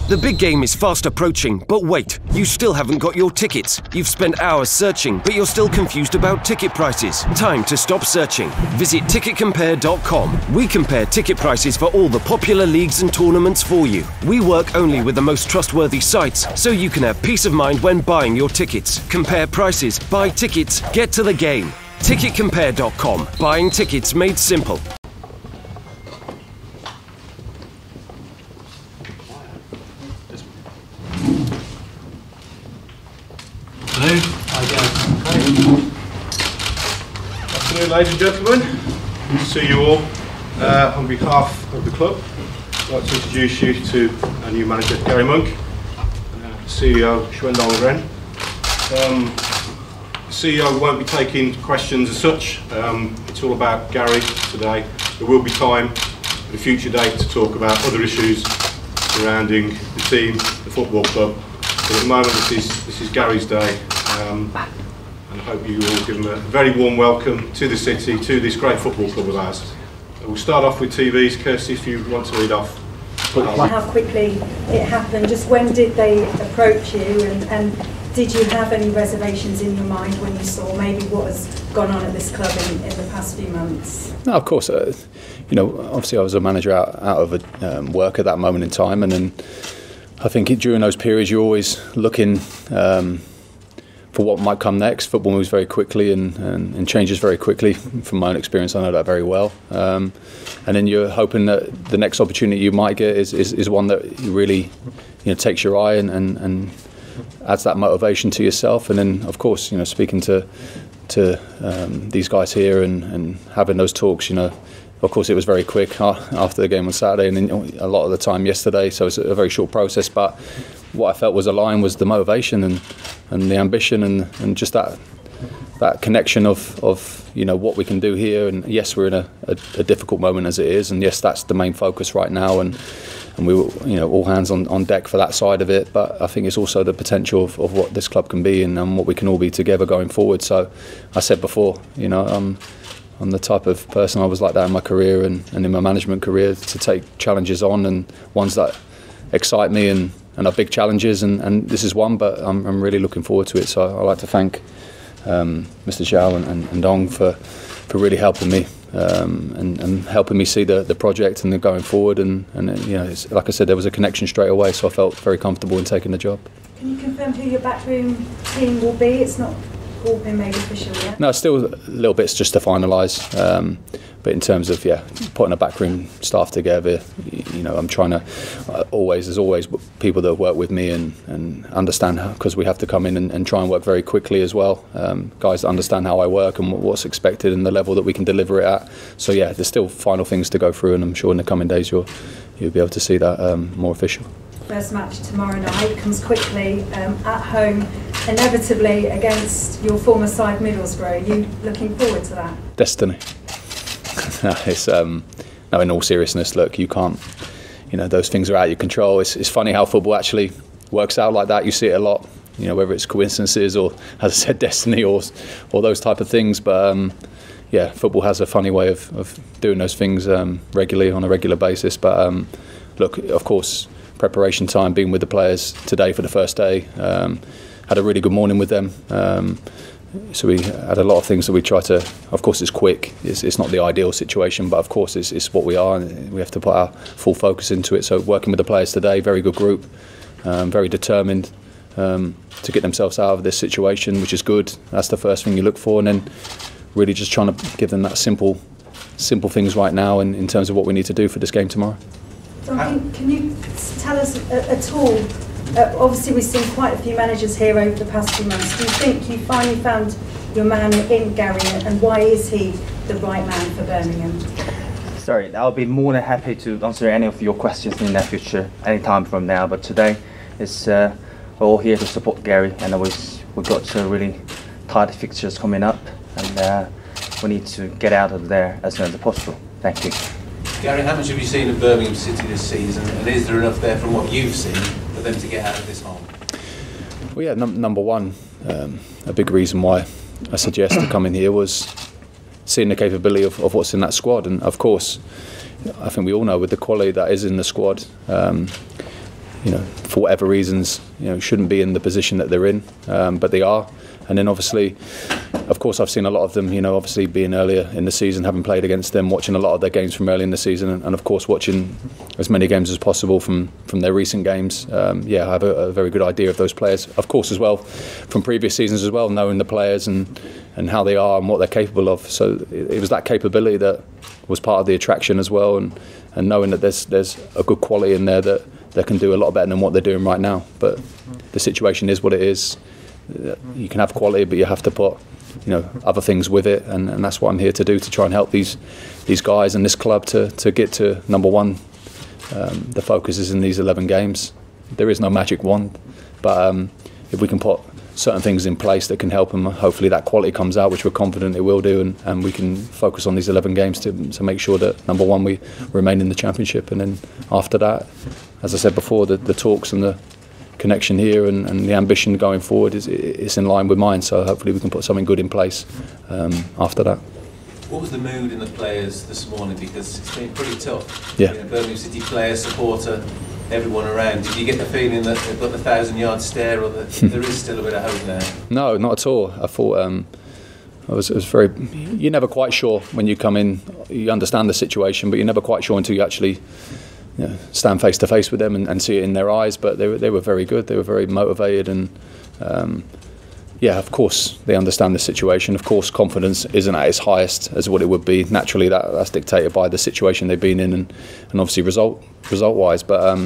The big game is fast approaching, but wait, you still haven't got your tickets. You've spent hours searching, but you're still confused about ticket prices. Time to stop searching. Visit ticketcompare.com. We compare ticket prices for all the popular leagues and tournaments for you. We work only with the most trustworthy sites, so you can have peace of mind when buying your tickets. Compare prices, buy tickets, get to the game. Ticketcompare.com. Buying tickets made simple. Afternoon, ladies and gentlemen. Good to see you all. On behalf of the club, I'd like to introduce you to our new manager, Garry Monk, CEO Schwendal Ren. The CEO won't be taking questions as such. It's all about Garry today. There will be time at a future date to talk about other issues surrounding the team, the football club. But at the moment, this is Garry's day. And I hope you all give him a very warm welcome to the city, to this great football club of ours. We'll start off with TVs. Kirsty, if you want to lead off. How quickly it happened, just when did they approach you, and did you have any reservations in your mind when you saw maybe what has gone on at this club in the past few months? No, of course. You know, obviously I was a manager out of work at that moment in time, and then I think during those periods you're always looking for what might come next. Football moves very quickly and changes very quickly. From my own experience, I know that very well. And then you're hoping that the next opportunity you might get is one that really, takes your eye and adds that motivation to yourself. And then, of course, speaking to these guys here and having those talks, of course, it was very quick after the game on Saturday, and then a lot of the time yesterday. So it's a very short process. But what I felt was aligned was the motivation and the ambition and just that connection of what we can do here. And yes, we're in a difficult moment as it is, and yes, that's the main focus right now. And we were, all hands on deck for that side of it. But I think it's also the potential of what this club can be and what we can all be together going forward. So I said before, I'm the type of person I was like that in my career and in my management career, to take challenges on, and ones that excite me and are big challenges, and this is one, but I'm really looking forward to it. So I'd like to thank Mr. Zhao and Dong for really helping me and helping me see the project and the going forward, and it's, like I said, there was a connection straight away, so I felt very comfortable in taking the job. Can you confirm who your backroom team will be? It's not all been made official yet? No, still little bits just to finalise. But in terms of putting a backroom staff together, I'm trying to there's always people that work with me and understand how, because we have to come in and try and work very quickly as well. Guys that understand how I work and what's expected and the level that we can deliver it at. So there's still final things to go through, and I'm sure in the coming days you'll be able to see that more official. First match tomorrow night comes quickly, at home, inevitably against your former side Middlesbrough. Are you looking forward to that? Destiny. It's no, in all seriousness, look, you can't, those things are out of your control. It's funny how football actually works out like that. You see it a lot, whether it's coincidences or, as I said, destiny or those type of things. But football has a funny way of doing those things regularly, on a regular basis. But look, of course, preparation time, being with the players today for the first day, had a really good morning with them. So we had a lot of things that we try to, of course it's quick, it's not the ideal situation, but of course it's what we are, and we have to put our full focus into it. So working with the players today, very good group, very determined to get themselves out of this situation, which is good. That's the first thing you look for, and then really just trying to give them that simple things right now in terms of what we need to do for this game tomorrow. Can you tell us at all, obviously we've seen quite a few managers here over the past few months, do you think you finally found your man in Garry, and why is he the right man for Birmingham? Sorry, I'll be more than happy to answer any of your questions in the future, any time from now, but today we're all here to support Garry, and we've got some really tight fixtures coming up, and we need to get out of there as soon as possible. Thank you. Garry, how much have you seen of Birmingham City this season, and is there enough there from what you've seen for them to get out of this hole? Well, number one, a big reason why I said yes to come in here was seeing the capability of what's in that squad. And of course, I think we all know with the quality that is in the squad, for whatever reasons, shouldn't be in the position that they're in, but they are. And then obviously, of course, I've seen a lot of them, obviously being earlier in the season, having played against them, watching a lot of their games from early in the season, and of course watching as many games as possible from their recent games. I have a very good idea of those players. Of course, as well, from previous seasons as well, knowing the players and how they are and what they're capable of. So it was that capability that was part of the attraction as well, and knowing that there's a good quality in there that they can do a lot better than what they're doing right now. But the situation is what it is. You can have quality, but you have to put other things with it, and that's what I'm here to do, to try and help these guys and this club to get to number one. The focus is in these 11 games. There is no magic wand, but if we can put certain things in place that can help them, hopefully that quality comes out, which we're confident it will do, and we can focus on these 11 games to make sure that number one, we remain in the championship. And then after that, as I said before, the talks and the connection here and the ambition going forward is in line with mine, so hopefully we can put something good in place after that. What was the mood in the players this morning? Because it's been pretty tough. Yeah. Birmingham City player, supporter, everyone around. Did you get the feeling that they've got the 1,000-yard stare, or that there is still a bit of hope there? No, not at all. I thought I was very. You're never quite sure when you come in. You understand the situation, but you're never quite sure until you actually stand face to face with them and see it in their eyes. But they were very good. They were very motivated, and of course they understand the situation. Of course, confidence isn't at its highest as what it would be. Naturally, that's dictated by the situation they've been in, and obviously result wise. But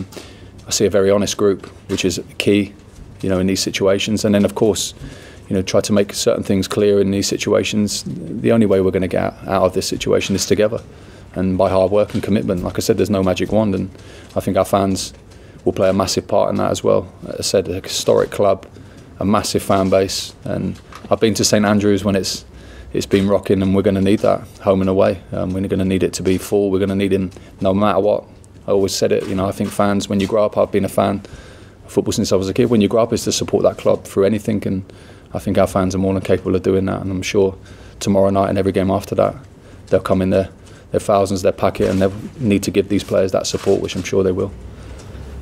I see a very honest group, which is key, in these situations. And then of course, try to make certain things clear in these situations. The only way we're going to get out of this situation is together, and by hard work and commitment. Like I said, there's no magic wand, and I think our fans will play a massive part in that as well. As I said, a historic club, a massive fan base, and I've been to St Andrews when it's been rocking, and we're going to need that home and away. We're going to need it to be full. We're going to need him no matter what. I always said it, I think fans, when you grow up, I've been a fan of football since I was a kid. When you grow up, is to support that club through anything, and I think our fans are more than capable of doing that, and I'm sure tomorrow night and every game after that, they'll come in there. Their thousands, their packet, and they'll need to give these players that support, which I'm sure they will.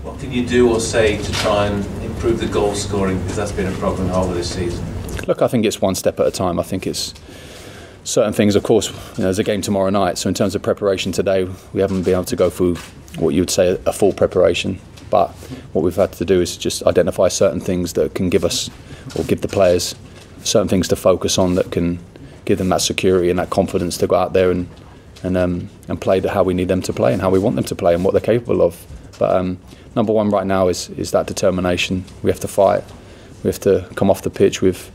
What can you do or say to try and improve the goal scoring, because that's been a problem over this season? Look, I think it's one step at a time. I think it's certain things, of course, there's a game tomorrow night, so in terms of preparation today, we haven't been able to go through what you would say a full preparation, but what we've had to do is just identify certain things that can give us, or give the players, certain things to focus on that can give them that security and that confidence to go out there and play how we need them to play and how we want them to play and what they're capable of. But number one right now is that determination. We have to fight. We have to come off the pitch with,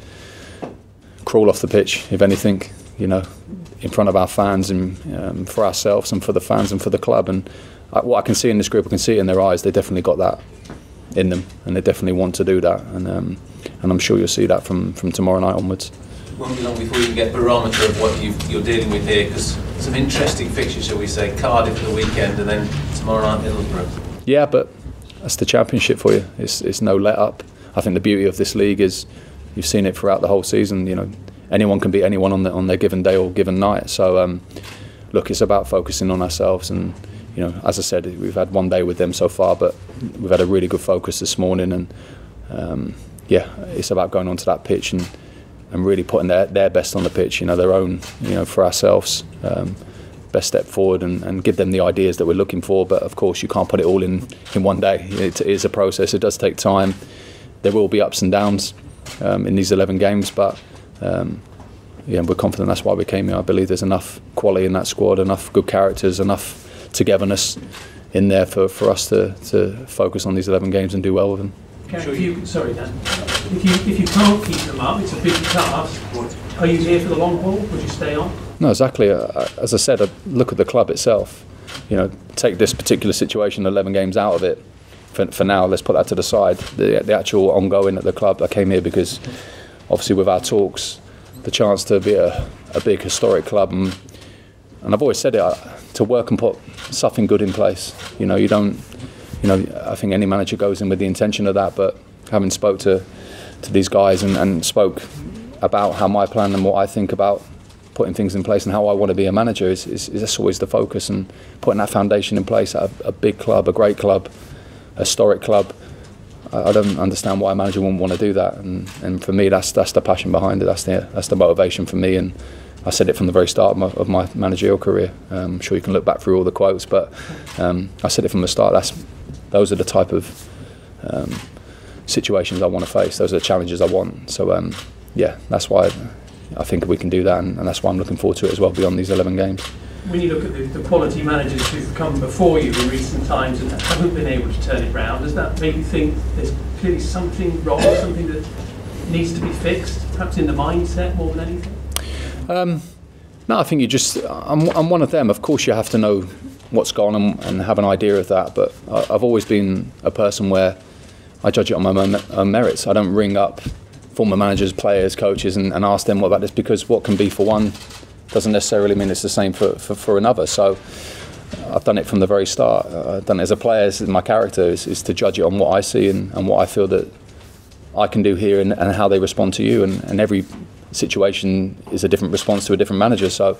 crawl off the pitch, if anything, in front of our fans and for ourselves and for the fans and for the club. And what I can see in this group, I can see it in their eyes. They definitely got that in them, and they definitely want to do that. And I'm sure you'll see that from tomorrow night onwards. Won't be long before you can get a barometer of what you're dealing with here, because some interesting fixtures, shall we say. Cardiff for the weekend, and then tomorrow night Middlesbrough. Yeah, but that's the championship for you. It's no let up. I think the beauty of this league is you've seen it throughout the whole season. Anyone can beat anyone on their given day or given night. So look, it's about focusing on ourselves, and as I said, we've had one day with them so far, but we've had a really good focus this morning, and it's about going onto that pitch and really putting their best on the pitch, their own, for ourselves, best step forward and give them the ideas that we're looking for. But of course, you can't put it all in one day. It is a process. It does take time. There will be ups and downs in these 11 games, but we're confident. That's why we came here. I believe there's enough quality in that squad, enough good characters, enough togetherness in there for us to focus on these 11 games and do well with them. Sorry, Dan. If you can't keep them up, it's a big task. Are you here for the long haul? Would you stay on? No, exactly. As I said, I look at the club itself. Take this particular situation, 11 games out of it. For now, let's put that to the side. The actual ongoing at the club, I came here because, obviously, with our talks, the chance to be a big historic club, and I've always said it, to work and put something good in place. You don't. I think any manager goes in with the intention of that, but having spoke to these guys and spoke about how my plan and what I think about putting things in place and how I want to be a manager is that's always the focus, and putting that foundation in place at a big club, a great club, historic club. I don't understand why a manager wouldn't want to do that, and for me that's the passion behind it. That's the motivation for me, and I said it from the very start of my managerial career. I'm sure you can look back through all the quotes, but I said it from the start. Those are the type of situations I want to face. Those are the challenges I want. So yeah, that's why I think we can do that, and that's why I'm looking forward to it as well beyond these 11 games. When you look at the quality managers who've come before you in recent times and haven't been able to turn it round, does that make you think there's clearly something wrong, something that needs to be fixed, perhaps in the mindset more than anything? No, I think I'm one of them. Of course you have to know what's gone and have an idea of that, but I've always been a person where I judge it on my own merits. I don't ring up former managers, players, coaches and ask them what about this, because what can be for one doesn't necessarily mean it's the same for another. So I've done it from the very start. I've done it as a player. My character is to judge it on what I see and what I feel that I can do here and how they respond to you, and every situation is a different response to a different manager. So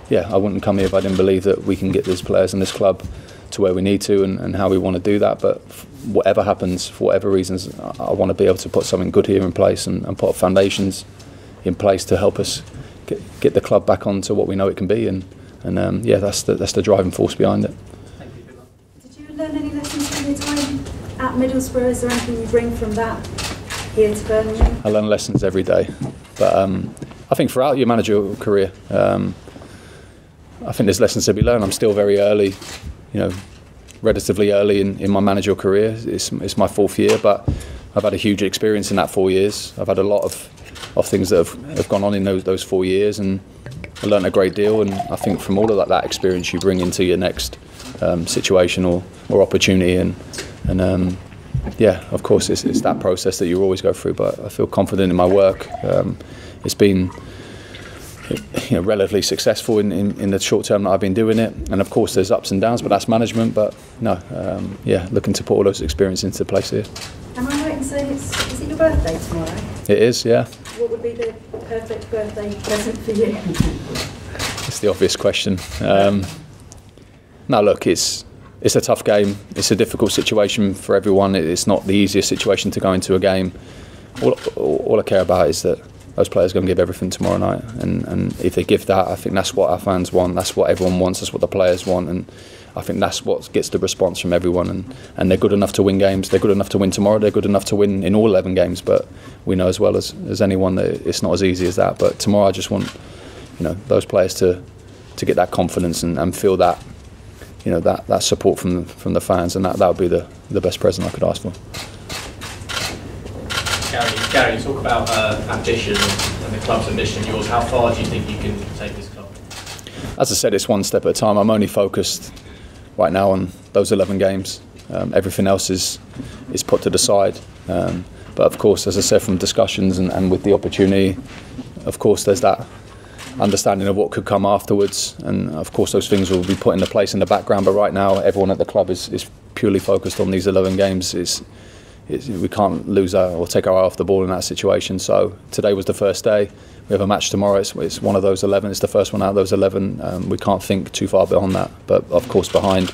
yeah, I wouldn't come here if I didn't believe that we can get these players in this club to where we need to and how we want to do that. But whatever happens, for whatever reasons, I want to be able to put something good here in place and put foundations in place to help us get the club back onto what we know it can be, and yeah, that's the driving force behind it. Thank you. Did you learn any lessons from your time at Middlesbrough? Is there anything you bring from that here to Birmingham? I learn lessons every day, but I think throughout your managerial career, I think there's lessons to be learned. I'm still very early, relatively early in my managerial career. It's my 4th year, but I've had a huge experience in that 4 years. I've had a lot of things that have gone on in those 4 years, and I learned a great deal. And I think from all of that experience you bring into your next situation or opportunity, and yeah, of course it's that process that you always go through. But I feel confident in my work. It's been relatively successful in the short term that I've been doing it, and of course there's ups and downs, but that's management. But no, yeah, looking to put all those experiences into place here. Am I right in saying is it your birthday tomorrow? It is, yeah. What would be the perfect birthday present for you? It's the obvious question. No, look, it's a tough game. It's a difficult situation for everyone. It's not the easiest situation to go into a game. All I care about is that those players are going to give everything tomorrow night, and if they give that, I think that's what our fans want. That's what everyone wants. That's what the players want, and I think that's what gets the response from everyone. And they're good enough to win games. They're good enough to win tomorrow. They're good enough to win in all 11 games. But we know as well as anyone that it's not as easy as that. But tomorrow, I just want those players to get that confidence and feel that that support from the fans, and that would be the best present I could ask for. Garry, talk about ambition and the club's ambition. Yours. How far do you think you can take this club? As I said, it's one step at a time. I'm only focused right now on those 11 games. Everything else is put to the side. But of course, as I said, from discussions and with the opportunity, of course, there's that understanding of what could come afterwards. And of course, those things will be put into place in the background. But right now, everyone at the club is purely focused on these 11 games. We can't lose or take our eye off the ball in that situation. So today was the first day. We have a match tomorrow. It's one of those 11. It's the first one out of those 11. We can't think too far beyond that. But of course, behind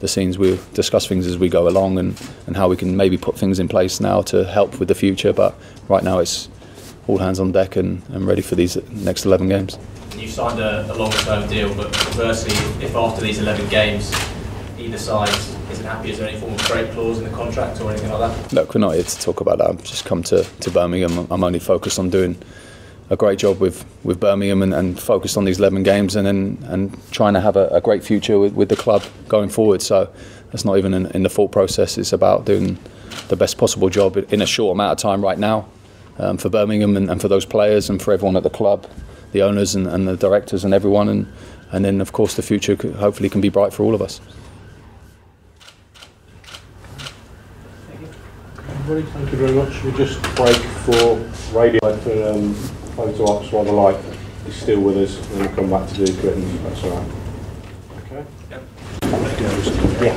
the scenes, we'll discuss things as we go along and how we can maybe put things in place now to help with the future. But right now, it's all hands on deck and ready for these next 11 games. You signed a longer-term deal, but conversely, if after these 11 games, either side isn't happy, is there any form of break clause in the contract or anything like that? Look, we're not here to talk about that. I've just come to Birmingham. I'm only focused on doing a great job with Birmingham and focused on these 11 games and trying to have a great future with the club going forward. So that's not even in the thought process. It's about doing the best possible job in a short amount of time right now for Birmingham and for those players and for everyone at the club, the owners and the directors and everyone. And then, of course, the future hopefully can be bright for all of us. Thank you very much. We'll just break for radio for photo ops while the light is still with us, and then we'll come back to do curtains. That's all right. Okay. Yep. Yeah.